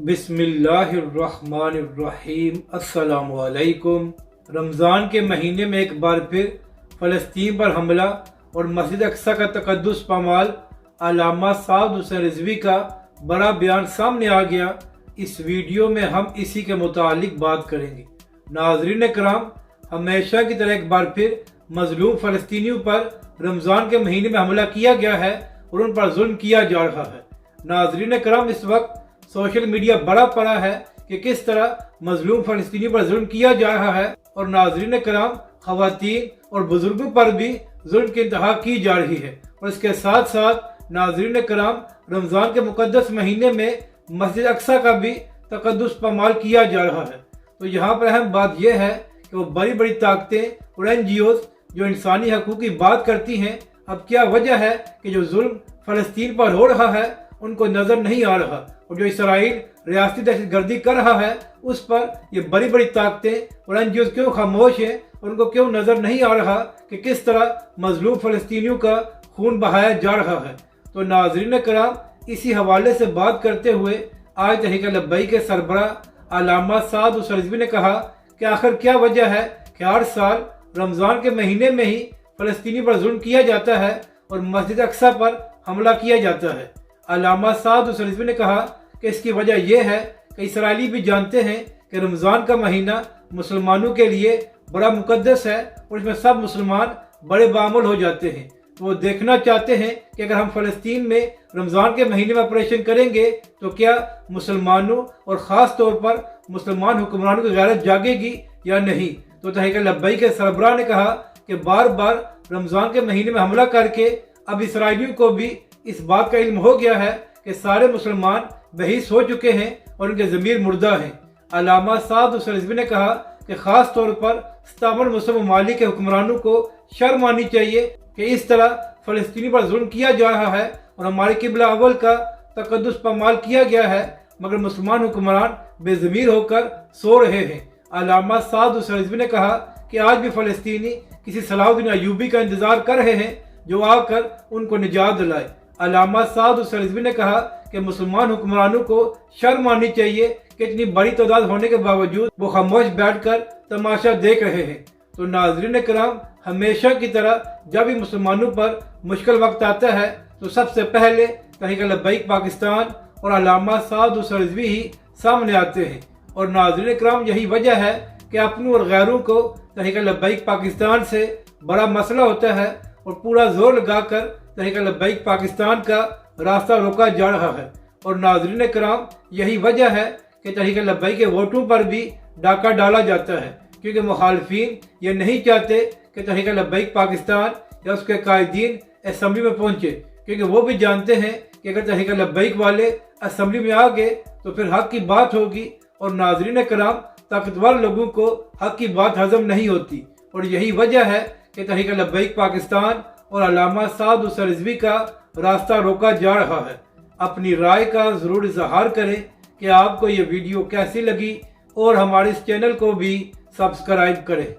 बिस्मिल्लाहिर्रहमानिर्रहीम। अस्सलामु अलैकुम। रमज़ान के महीने में एक बार फिर फ़लस्तीन पर हमला और मस्जिद अक्सा का तक़द्दुस पामाल अल्लामा साद हुसैन रिज़वी का बड़ा बयान सामने आ गया। इस वीडियो में हम इसी के मुतालिक बात करेंगे। नाज़रीन कराम, हमेशा की तरह एक बार फिर मज़लूम फ़लस्तीनियों पर रमज़ान के महीने में हमला किया गया है और उन पर जुल्म किया जा रहा है। नाज़रीन कराम, इस वक्त सोशल मीडिया बड़ा पड़ा है कि किस तरह मजलूम फ़लस्तीनियों पर जुल्म किया जा रहा है और नाज़रीन कराम, ख़वातीन और बुजुर्गों पर भी जुल्म की इंतहा की जा रही है। और इसके साथ साथ नाज़रीन कराम, रमज़ान के मुक़द्दस महीने में मस्जिद अक्सा का भी तक़द्दुस पामाल किया जा रहा है। तो यहाँ पर अहम बात यह है कि वो बड़ी बड़ी ताकतें और NGOs जो इंसानी हकूक़ की बात करती हैं, अब क्या वजह है कि जो जुल्म फ़लस्तीन पर हो रहा है उनको नज़र नहीं आ रहा, और जो इसराइल रियासती दहशतगर्दी कर रहा है उस पर ये बड़ी बड़ी ताकतें और NGOs क्यों खामोश हैं और उनको क्यों नज़र नहीं आ रहा कि किस तरह मजलूम फ़लस्तीनियों का खून बहाया जा रहा है। तो नाज़रीन कराम, इसी हवाले से बात करते हुए आज तहरीक लब्बैक के सरबराह अल्लामा साद हुसैन रिज़वी ने कहा कि आखिर क्या वजह है कि हर साल रमज़ान के महीने में ही फ़लस्तीनियों पर जुल्म किया जाता है और मस्जिद अक्सा पर हमला किया जाता है। अल्लामा साद हुसैन रिज़वी ने कहा कि इसकी वजह यह है कि इसराइली भी जानते हैं कि रमज़ान का महीना मुसलमानों के लिए बड़ा मुक़द्दस है और इसमें सब मुसलमान बड़े बामल हो जाते हैं। तो वो देखना चाहते हैं कि अगर हम फ़लस्तीन में रमज़ान के महीने में ऑपरेशन करेंगे तो क्या मुसलमानों और ख़ास तौर पर मुसलमान हुक्मरानों की गैरत जागेगी या नहीं। तो तहरीक लब्बैक के सरबराह ने कहा कि बार बार रमज़ान के महीने में हमला करके अब इसराइलियों को भी इस बात का इल्म हो गया है कि सारे मुसलमान बहीस हो चुके हैं और उनके ज़मीर मुर्दा हैं। अल्लामा साद हुसैन रिज़वी ने कहा कि ख़ास तौर पर 57 मुस्लिम ममालिक के हुक्मरानों को शर्म आनी चाहिए कि इस तरह फ़लस्तीनी पर जुल्म किया जा रहा है और हमारे किबला अव्वल का तक़द्दुस पामाल किया गया है, मगर मुसलमान हुक्मरान बेज़मीर होकर सो रहे हैं। अल्लामा साद हुसैन रिज़वी ने कहा कि आज भी फ़लस्तीनी किसी सलाहुद्दीन अय्यूबी का इंतज़ार कर रहे हैं जो आकर उनको निजात दिलाए। अल्लामा साद हुसैन रिज़वी ने कहा कि मुसलमान हुक्मरानों को शर्म आनी चाहिए कि इतनी बड़ी तादाद होने के बावजूद वो खामोश बैठकर तमाशा देख रहे हैं। तो नाज़रीन कराम, हमेशा की तरह जब भी मुसलमानों पर मुश्किल वक्त आता है तो सबसे पहले तहरीक लब्बैक पाकिस्तान और अल्लामा साद हुसैन रिज़वी ही सामने आते हैं। और नाज़रीन कराम, यही वजह है कि अपनों और गैरों को तहरीक लब्बैक पाकिस्तान से बड़ा मसला होता है और पूरा जोर लगाकर तहरीक लब्बैक पाकिस्तान का रास्ता रोका जा रहा है। और नाज़रीन कराम, यही वजह है कि तहरीक लब्बैक के वोटों पर भी डाका डाला जाता है, क्योंकि मुखालफीन ये नहीं चाहते कि तहरीक लब्बैक पाकिस्तान या उसके कायदीन असम्बली में पहुँचे, क्योंकि वो भी जानते हैं कि अगर तहरीक लब्बैक वाले असम्बली में आ गए तो फिर हक की बात होगी। और नाज़रीन कराम, ताकतवर लोगों को हक की बात हजम नहीं होती, और यही वजह है कि तहरीक लब्बैक पाकिस्तान और अल्लामा साद हुसैन रिज़वी का रास्ता रोका जा रहा है। अपनी राय का ज़रूर इज़हार करें कि आपको ये वीडियो कैसी लगी और हमारे इस चैनल को भी सब्सक्राइब करें।